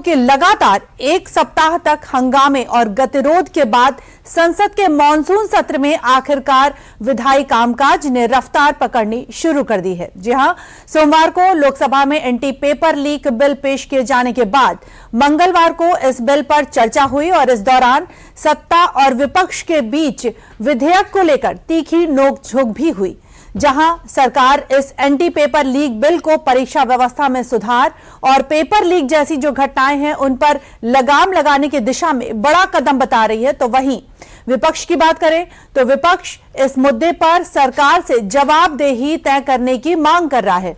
कि लगातार एक सप्ताह तक हंगामे और गतिरोध के बाद संसद के मॉनसून सत्र में आखिरकार विधायी कामकाज ने रफ्तार पकड़नी शुरू कर दी है। जी हां, सोमवार को लोकसभा में एंटी पेपर लीक बिल पेश किए जाने के बाद मंगलवार को इस बिल पर चर्चा हुई और इस दौरान सत्ता और विपक्ष के बीच विधेयक को लेकर तीखी नोकझोंक भी हुई, जहां सरकार इस एंटी पेपर लीक बिल को परीक्षा व्यवस्था में सुधार और पेपर लीक जैसी जो घटनाएं हैं उन पर लगाम लगाने की दिशा में बड़ा कदम बता रही है। तो वहीं विपक्ष की बात करें तो विपक्ष इस मुद्दे पर सरकार से जवाबदेही तय करने की मांग कर रहा है।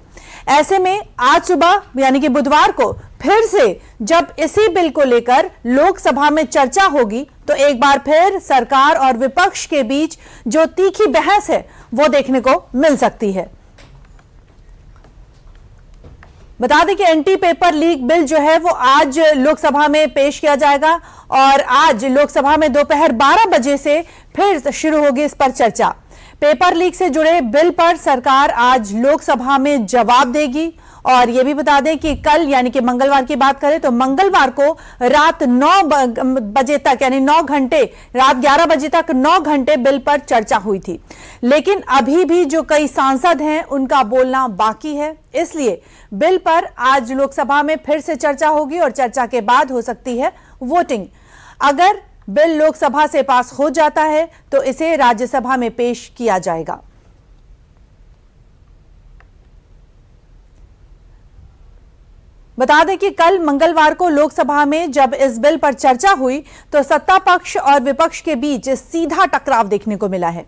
ऐसे में आज सुबह यानी कि बुधवार को फिर से जब इसी बिल को लेकर लोकसभा में चर्चा होगी तो एक बार फिर सरकार और विपक्ष के बीच जो तीखी बहस है वो देखने को मिल सकती है। बता दें कि एंटी पेपर लीक बिल जो है वो आज लोकसभा में पेश किया जाएगा और आज लोकसभा में दोपहर 12 बजे से फिर शुरू होगी इस पर चर्चा। पेपर लीक से जुड़े बिल पर सरकार आज लोकसभा में जवाब देगी और यह भी बता दें कि कल यानी कि मंगलवार की बात करें तो मंगलवार को रात 9 बजे तक यानी 9 घंटे रात 11 बजे तक 9 घंटे बिल पर चर्चा हुई थी, लेकिन अभी भी जो कई सांसद हैं उनका बोलना बाकी है। इसलिए बिल पर आज लोकसभा में फिर से चर्चा होगी और चर्चा के बाद हो सकती है वोटिंग। अगर बिल लोकसभा से पास हो जाता है तो इसे राज्यसभा में पेश किया जाएगा। बता दें कि कल मंगलवार को लोकसभा में जब इस बिल पर चर्चा हुई तो सत्ता पक्ष और विपक्ष के बीच सीधा टकराव देखने को मिला है।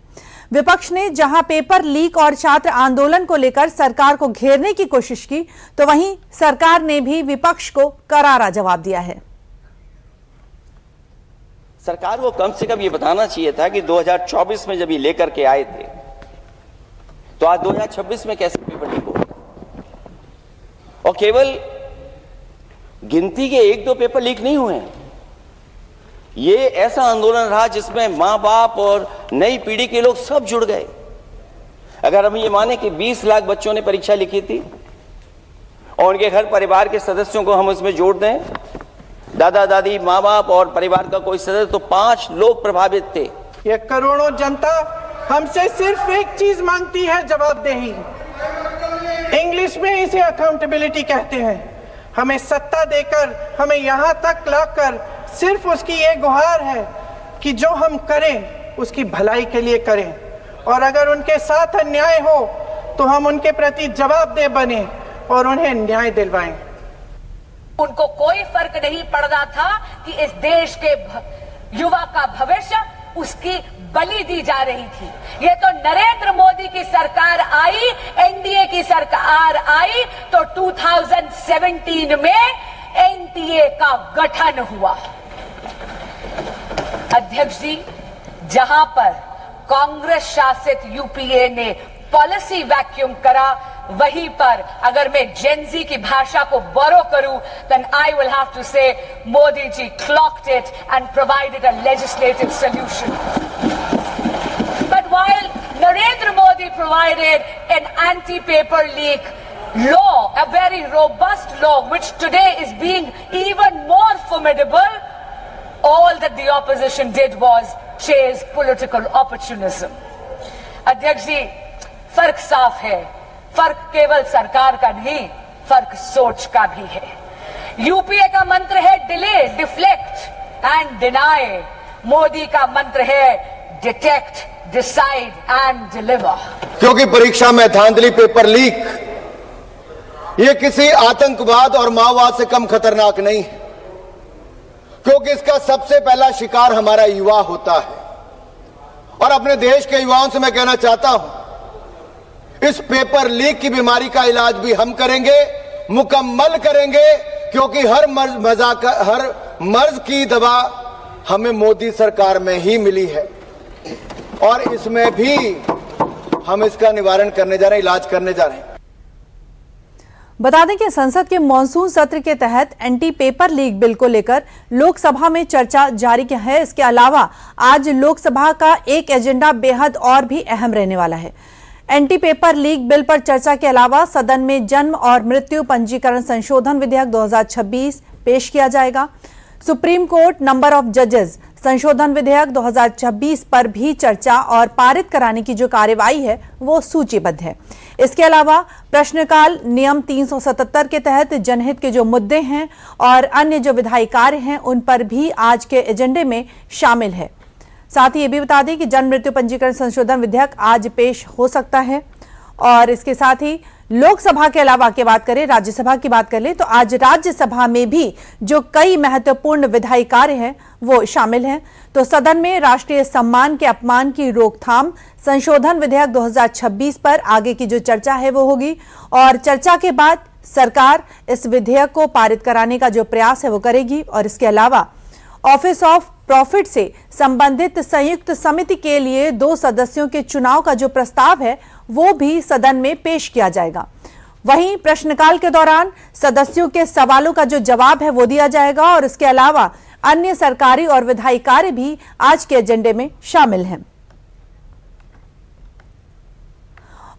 विपक्ष ने जहां पेपर लीक और छात्र आंदोलन को लेकर सरकार को घेरने की कोशिश की तो वहीं सरकार ने भी विपक्ष को करारा जवाब दिया है। सरकार को कम से कम ये बताना चाहिए था कि 2024 में जब ये लेकर के आए थे तो आज 2026 में कैसे पेपर लीक हो, और केवल गिनती के 1-2 पेपर लीक नहीं हुए हैं। ये ऐसा आंदोलन रहा जिसमें मां बाप और नई पीढ़ी के लोग सब जुड़ गए। अगर हम ये माने कि 20 लाख बच्चों ने परीक्षा लिखी थी और उनके घर परिवार के सदस्यों को हम इसमें जोड़ दें, दादा दादी मां बाप और परिवार का कोई सदस्य, तो 5 लोग प्रभावित थे। ये करोड़ों जनता हमसे सिर्फ एक चीज मांगती है, जवाबदेही। इंग्लिश में इसे अकाउंटेबिलिटी कहते हैं। हमें सत्ता देकर हमें यहां तक लाकर सिर्फ उसकी ये गुहार है कि जो हम करें उसकी भलाई के लिए करें, और अगर उनके साथ अन्याय हो तो हम उनके प्रति जवाबदेह बने और उन्हें न्याय दिलवाएं। उनको कोई फर्क नहीं पड़ रहा था कि इस देश के युवा का भविष्य उसकी बलि दी जा रही थी। ये तो नरेंद्र मोदी की सरकार आई, एनडीए की सरकार आई तो 2017 में एनटीए का गठन हुआ। अध्यक्ष जी, जहां पर कांग्रेस शासित यूपीए ने पॉलिसी वैक्यूम करा, वहीं पर अगर मैं जेनजी की भाषा को बोरो करूं, then I will have to say Modi ji clocked it and provided a legislative solution. But while Narendra Modi provided an anti-paper leak law, a very robust law, which today is being even more formidable, all that the opposition did was chase political opportunism. अध्यक्ष जी, फर्क साफ है। फर्क केवल सरकार का नहीं, फर्क सोच का भी है। यूपीए का मंत्र है delay, deflect and deny. Modi का मंत्र है डिटेक्ट, डिसाइड एंड डिलीवर। क्योंकि परीक्षा में धांधली, पेपर लीक ये किसी आतंकवाद और माओवाद से कम खतरनाक नहीं है, क्योंकि इसका सबसे पहला शिकार हमारा युवा होता है। और अपने देश के युवाओं से मैं कहना चाहता हूं, इस पेपर लीक की बीमारी का इलाज भी हम करेंगे, मुकम्मल करेंगे, क्योंकि हर मर्ज की दवा हमें मोदी सरकार में ही मिली है और इसमें भी हम इसका निवारण करने जा रहे हैं, इलाज करने जा रहे हैं। बता दें कि संसद के मॉनसून सत्र के तहत एंटी पेपर लीक बिल को लेकर लोकसभा में चर्चा जारी है। इसके अलावा आज लोकसभा का एक एजेंडा बेहद और भी अहम रहने वाला है। एंटी पेपर लीक बिल पर चर्चा के अलावा सदन में जन्म और मृत्यु पंजीकरण संशोधन विधेयक 2026 पेश किया जाएगा। सुप्रीम कोर्ट नंबर ऑफ जजेस संशोधन विधेयक 2026 पर भी चर्चा और पारित कराने की जो कार्यवाही है वो सूचीबद्ध है। इसके अलावा प्रश्नकाल नियम 377 के तहत जनहित के जो मुद्दे हैं और अन्य जो विधायी कार्य हैं उन पर भी आज के एजेंडे में शामिल है। साथ ही ये भी बता दें कि जन्म मृत्यु पंजीकरण संशोधन विधेयक आज पेश हो सकता है। और इसके साथ ही लोकसभा के अलावा की बात करें, राज्यसभा की बात कर ले तो आज राज्यसभा में भी जो कई महत्वपूर्ण विधायी कार्य हैं वो शामिल हैं। तो सदन में राष्ट्रीय सम्मान के अपमान की रोकथाम संशोधन विधेयक 2026 पर आगे की जो चर्चा है वो होगी और चर्चा के बाद सरकार इस विधेयक को पारित कराने का जो प्रयास है वो करेगी। और इसके अलावा ऑफिस ऑफ प्रॉफिट से संबंधित संयुक्त समिति के लिए 2 सदस्यों के चुनाव का जो प्रस्ताव है वो भी सदन में पेश किया जाएगा। वहीं प्रश्नकाल के दौरान सदस्यों के सवालों का जो जवाब है वो दिया जाएगा और इसके अलावा अन्य सरकारी और विधायी कार्य भी आज के एजेंडे में शामिल हैं।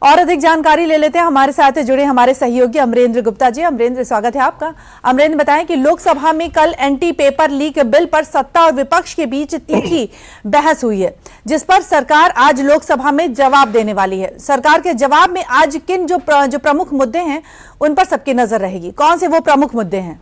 और अधिक जानकारी ले लेते हैं, हमारे साथ जुड़े हमारे सहयोगी अमरेंद्र गुप्ता जी। अमरेंद्र, स्वागत है आपका। अमरेंद्र, बताएं कि लोकसभा में कल एंटी पेपर लीक बिल पर सत्ता और विपक्ष के बीच तीखी बहस हुई है, जिस पर सरकार आज लोकसभा में जवाब देने वाली है। सरकार के जवाब में आज किन जो प्रमुख मुद्दे हैं उन पर सबकी नजर रहेगी, कौन से वो प्रमुख मुद्दे हैं?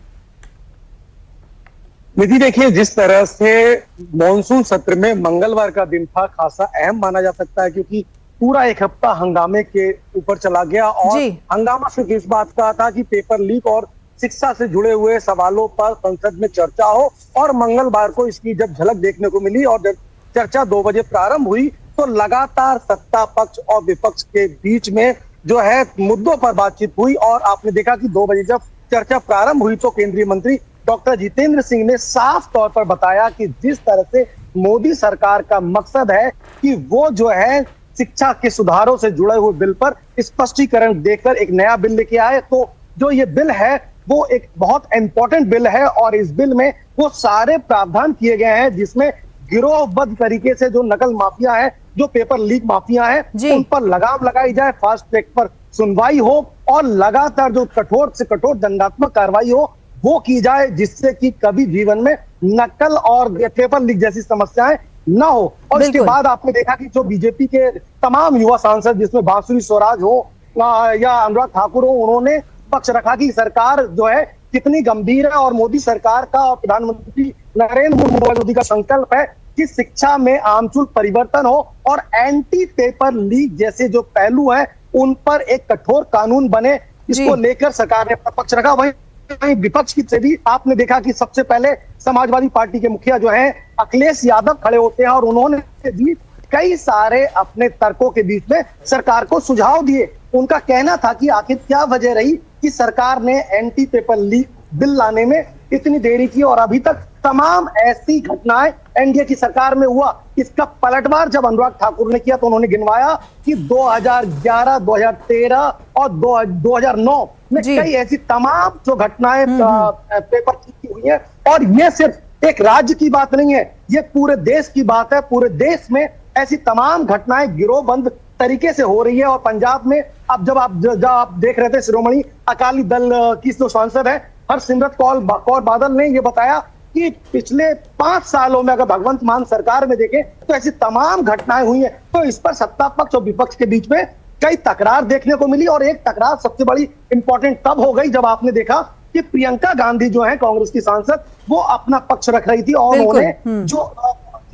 निधि, देखिए, जिस तरह से मॉनसून सत्र में मंगलवार का दिन था खासा अहम माना जा सकता है, क्योंकि पूरा एक हफ्ता हंगामे के ऊपर चला गया और हंगामा सिर्फ इस बात का था कि पेपर लीक और शिक्षा से जुड़े हुए सवालों पर संसद में चर्चा हो। और मंगलवार को इसकी जब झलक देखने को मिली और जब चर्चा 2 बजे प्रारंभ हुई तो लगातार सत्ता पक्ष और विपक्ष के बीच में जो है मुद्दों पर बातचीत हुई। और आपने देखा कि 2 बजे जब चर्चा प्रारंभ हुई तो केंद्रीय मंत्री डॉक्टर जितेंद्र सिंह ने साफ तौर पर बताया कि जिस तरह से मोदी सरकार का मकसद है कि वो जो है शिक्षा के सुधारों से जुड़े हुए बिल पर स्पष्टीकरण देकर एक नया बिल लेके आए। तो जो ये बिल है वो एक बहुत इंपॉर्टेंट बिल है और इस बिल में वो सारे प्रावधान किए गए हैं जिसमें गिरोहबद्ध तरीके से जो नकल माफिया है, जो पेपर लीक माफिया है, उन पर लगाम लगाई जाए, फास्ट ट्रैक पर सुनवाई हो और लगातार जो कठोर से कठोर दंडात्मक कार्रवाई हो वो की जाए, जिससे कि कभी जीवन में नकल और पेपर लीक जैसी समस्याएं ना हो। और इसके बाद आपने देखा कि जो बीजेपी के तमाम युवा सांसद, जिसमें बांसुरी स्वराज हो या अनुराग ठाकुर हो, उन्होंने पक्ष रखा कि सरकार जो है कितनी गंभीर है और मोदी सरकार का और प्रधानमंत्री नरेंद्र मोदी का संकल्प है कि शिक्षा में आमूल परिवर्तन हो और एंटी पेपर लीक जैसे जो पहलू है उन पर एक कठोर कानून बने। इसको लेकर सरकार ने पक्ष रखा। वहीं विपक्ष की से भी आपने देखा कि सबसे पहले समाजवादी पार्टी के मुखिया जो हैं अखिलेश यादव खड़े होते हैं और उन्होंने भी कई सारे अपने तर्कों के बीच में सरकार को सुझाव दिए। उनका कहना था कि आखिर क्या वजह रही कि सरकार ने एंटी पेपर लीक बिल लाने में इतनी देरी की और अभी तक तमाम ऐसी घटनाएं एनडीए की सरकार में हुआ। इसका पलटवार जब अनुराग ठाकुर ने किया तो उन्होंने गिनवाया कि 2011, 2013 और 2009 में कई ऐसी तमाम जो घटनाएं पेपर की हुई है। और ये सिर्फ एक राज्य की बात नहीं है, ये पूरे देश की बात है। पूरे देश में ऐसी तमाम घटनाएं गिरोहबंद तरीके से हो रही है। और पंजाब में अब जब आप देख रहे थे, श्रोमणी अकाली दल की जो सांसद है हरसिमरत कौर बादल ने ये बताया कि पिछले 5 सालों में अगर भगवंत मान सरकार में देखें तो ऐसी तमाम घटनाएं हुई हैं। तो इस पर सत्ता पक्ष और विपक्ष के बीच में कई तकरार देखने को मिली। और एक तकरार सबसे बड़ी इंपॉर्टेंट तब हो गई जब आपने देखा कि प्रियंका गांधी जो है कांग्रेस की सांसद, वो अपना पक्ष रख रही थी और उन्होंने जो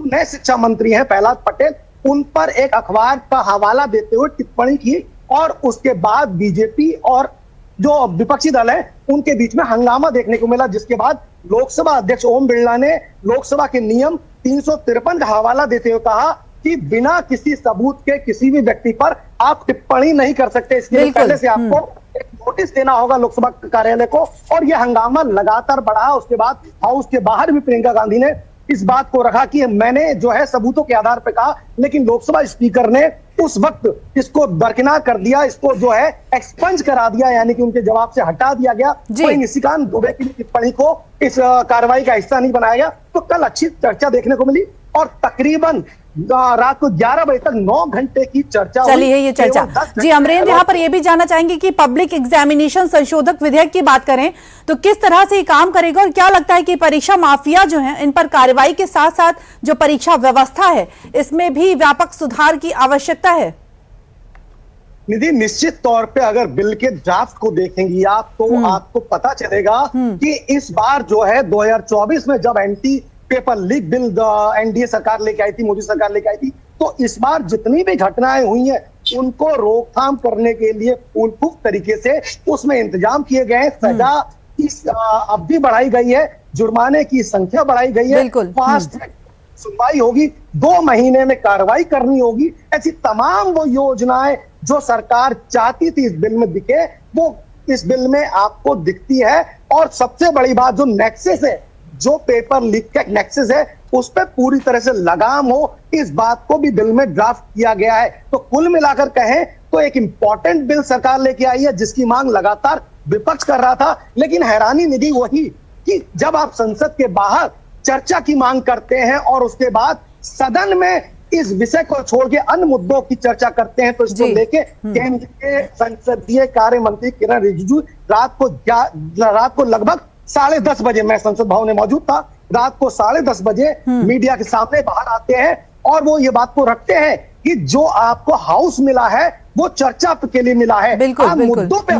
नए शिक्षा मंत्री हैं प्रहलाद पटेल, उन पर एक अखबार का हवाला देते हुए टिप्पणी की। और उसके बाद बीजेपी और जो विपक्षी दल है उनके बीच में हंगामा देखने को मिला, जिसके बाद लोकसभा अध्यक्ष ओम बिरला ने लोकसभा के नियम 353 का हवाला देते हुए कहा कि बिना किसी सबूत के किसी भी व्यक्ति पर आप टिप्पणी नहीं कर सकते। इसके लिए पहले से आपको एक नोटिस देना होगा लोकसभा कार्यालय को। और यह हंगामा लगातार बढ़ा। उसके बाद हाउस के बाहर भी प्रियंका गांधी ने इस बात को रखा कि मैंने जो है सबूतों के आधार पर कहा, लेकिन लोकसभा स्पीकर ने उस वक्त इसको दरकिनार कर दिया, इसको जो है एक्सपंज करा दिया, यानी कि उनके जवाब से हटा दिया गया। कोई निशिकांत दुबे की टिप्पणी को इस कार्रवाई का हिस्सा नहीं बनाया गया। तो कल अच्छी चर्चा देखने को मिली और तकरीबन रात को 11 बजे तक 9 घंटे की चर्चा। चलिए ये चर्चा जी अमरेंद्र, यहाँ पर यह भी जानना चाहेंगे कि पब्लिक एग्जामिनेशन संशोधक विधेयक की बात करें तो किस तरह से ये काम करेगा और क्या लगता है कि परीक्षा माफिया जो है इन पर कार्रवाई के साथ साथ जो परीक्षा व्यवस्था है इसमें भी व्यापक सुधार की आवश्यकता है? निधि, निश्चित तौर पे अगर बिल के ड्राफ्ट को देखेंगी आप तो आपको पता चलेगा कि इस बार जो है 2024 में जब anti paper leak bill NDA सरकार लेके आई थी, मोदी सरकार लेके आई थी, तो इस बार जितनी भी घटनाएं हुई हैं उनको रोकथाम करने के लिए फूलफूक तरीके से उसमें इंतजाम किए गए हैं। सजा की अवधि बढ़ाई गई है, जुर्माने की संख्या बढ़ाई गई है, फास्ट ट्रैक सुनवाई होगी, 2 महीने में कार्रवाई करनी होगी। ऐसी तमाम वो योजनाएं जो सरकार चाहती थी इस बिल में दिखे, वो इस बिल में आपको दिखती है। और सबसे बड़ी बात, जो नेक्सस है, जो पेपर लीक का नेक्सस है, उस पर पूरी तरह से लगाम हो, इस बात को भी बिल में ड्राफ्ट किया गया है। तो कुल मिलाकर कहें तो एक इंपॉर्टेंट बिल सरकार लेके आई है जिसकी मांग लगातार विपक्ष कर रहा था। लेकिन हैरानी निधि वही कि जब आप संसद के बाहर चर्चा की मांग करते हैं और उसके बाद सदन में इस विषय को छोड़ के अन्य मुद्दों की चर्चा करते हैं, तो इसको लेके केंद्र के संसदीय कार्य मंत्री किरण रिजिजू रात को लगभग 10:30 बजे, मैं संसद भवन में मौजूद था, रात को 10:30 बजे मीडिया के सामने बाहर आते हैं और वो ये बात को रखते हैं कि जो आपको हाउस मिला है वो चर्चा के लिए मिला है। आप मुद्दों पे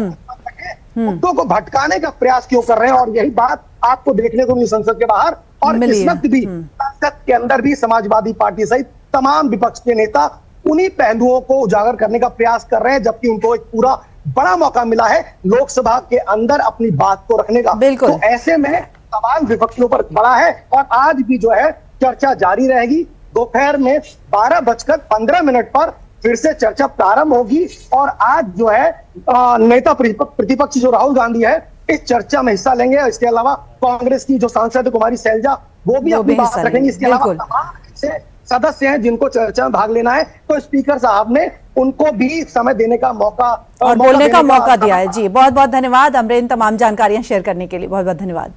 मुद्दों को भटकाने का प्रयास क्यों कर रहे हैं? और यही बात आपको देखने को मिली संसद के बाहर। और इस वक्त भी संसद के अंदर भी समाजवादी पार्टी सहित तमाम विपक्ष के नेता उन्हीं पहलुओं को उजागर करने का प्रयास कर रहे हैं, जबकि उनको एक पूरा बड़ा मौका मिला है लोकसभा के अंदर अपनी बात को रखने का। तो ऐसे में सवाल विपक्षियों पर बड़ा है और आज भी जो है चर्चा जारी रहेगी। दोपहर में 12:15 पर फिर से चर्चा प्रारंभ होगी और आज जो है नेता प्रतिपक्ष जो राहुल गांधी है इस चर्चा में हिस्सा लेंगे। इसके अलावा कांग्रेस की जो सांसद कुमारी शैलजा वो भी अपनी बात रखेंगी। इसके अलावा तमाम ऐसे सदस्य हैं जिनको चर्चा में भाग लेना है, तो स्पीकर साहब ने उनको भी समय देने का मौका और बोलने का मौका दिया है। जी बहुत बहुत धन्यवाद अमरेंद्र, तमाम जानकारियां शेयर करने के लिए बहुत बहुत धन्यवाद।